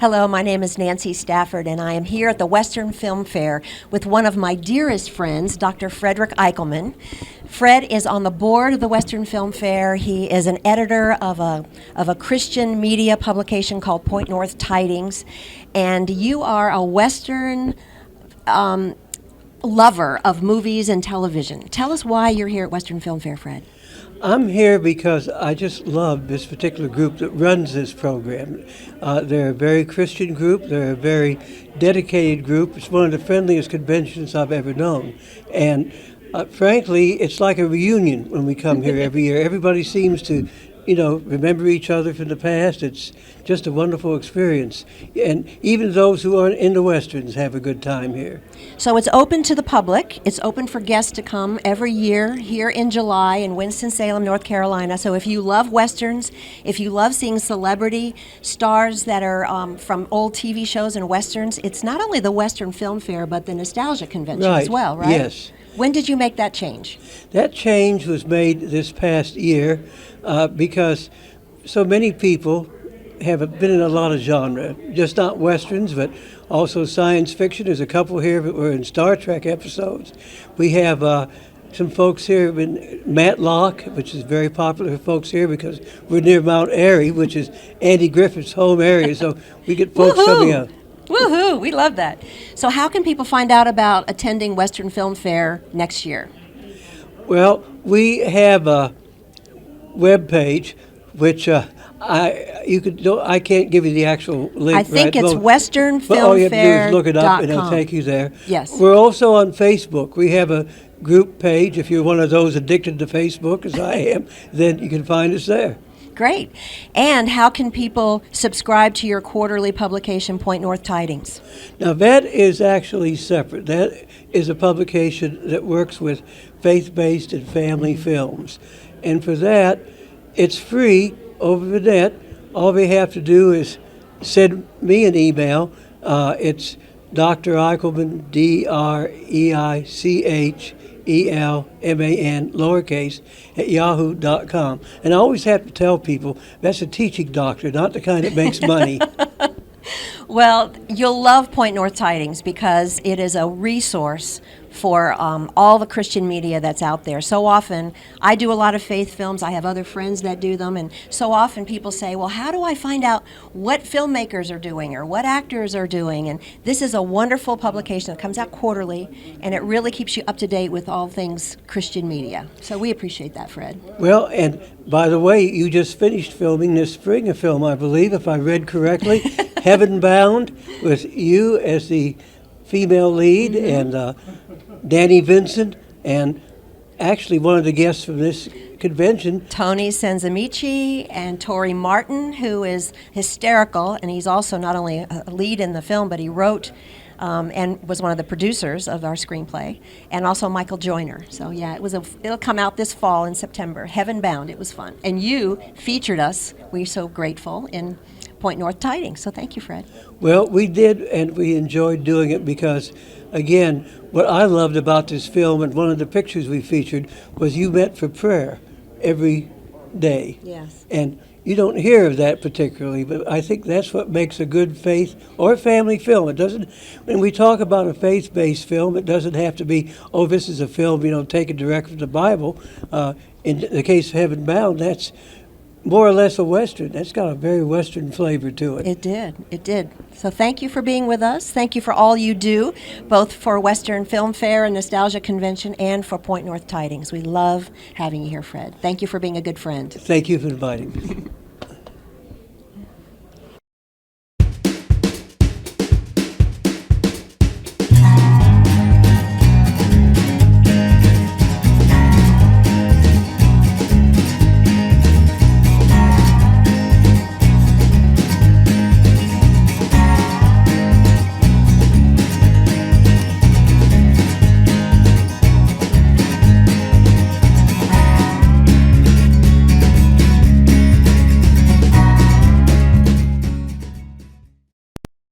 Hello, my name is Nancy Stafford, and I am here at the Western Film Fair with one of my dearest friends, Dr. Frederick Eichelman. Fred is on the board of the Western Film Fair. He is an editor of a Christian media publication called Point North Tidings, and you are a Western lover of movies and television. Tell us why you're here at Western Film Fair, Fred. I'm here because I just love this particular group that runs this program. They're a very Christian group. They're a very dedicated group. It's one of the friendliest conventions I've ever known. And frankly, it's like a reunion when we come here every year. Everybody seems to, remember each other from the past. It's just a wonderful experience. And even those who aren't into Westerns have a good time here. So it's open to the public. It's open for guests to come every year here in July in Winston-Salem, North Carolina. So if you love Westerns, if you love seeing celebrity stars that are from old TV shows and Westerns, it's not only the Western Film Fair, but the Nostalgia Convention as well, right? Yes. When did you make that change? That change was made this past year because so many people have been in a lot of genre, just not Westerns, but also science fiction. There's a couple here that were in Star Trek episodes. We have some folks here in Matlock, which is very popular for folks here because we're near Mount Airy, which is Andy Griffith's home area, so we get folks coming out. Woohoo! We love that. So how can people find out about attending Western Film Fair next year? Well, we have a web page, which I can't give you the actual link. I think right? it's westernfilmfair.com. But all you have to do is look it up, and it'll take you there. Yes. We're also on Facebook. We have a group page. If you're one of those addicted to Facebook, as I am, then you can find us there. Great. And how can people subscribe to your quarterly publication, Point North Tidings? Now, that is actually separate. That is a publication that works with faith-based and family films. And for that, it's free over the net. All they have to do is send me an email. It's Dr. Eichelman, DREICHELMAN, lowercase, at yahoo.com. And I always have to tell people that's a teaching doctor, not the kind that makes money. Well, you'll love Point North Tidings because it is a resource for all the Christian media that's out there. So often, I do a lot of faith films. I have other friends that do them. And so often people say, well, how do I find out what filmmakers are doing or what actors are doing? And this is a wonderful publication that comes out quarterly, and it really keeps you up to date with all things Christian media. So we appreciate that, Fred. Well, and by the way, you just finished filming this spring a film, I believe, if I read correctly, Heaven Bound, with you as the female lead, and Danny Vincent, and actually one of the guests from this convention, Tony Senzamichi and Tori Martin, who is hysterical, and he's also not only a lead in the film, but he wrote and was one of the producers of our screenplay, and also Michael Joyner. So yeah, it'll come out this fall in September. Heaven Bound, it was fun. And you featured us, we're so grateful, in Point North Tidings. So thank you, Fred. Well, we did, and we enjoyed doing it because, again, what I loved about this film, and one of the pictures we featured, was you met for prayer every day. Yes. And you don't hear of that particularly, but I think that's what makes a good faith or family film. It doesn't, when we talk about a faith-based film, it doesn't have to be, oh, this is a film, taken direct from the Bible. In the case of Heaven Bound, that's more or less a Western. That's got a very Western flavor to it. It did. So thank you for being with us. Thank you for all you do, both for Western Film Fair and Nostalgia Convention and for Point North Tidings. We love having you here, Fred. Thank you for being a good friend. Thank you for inviting me.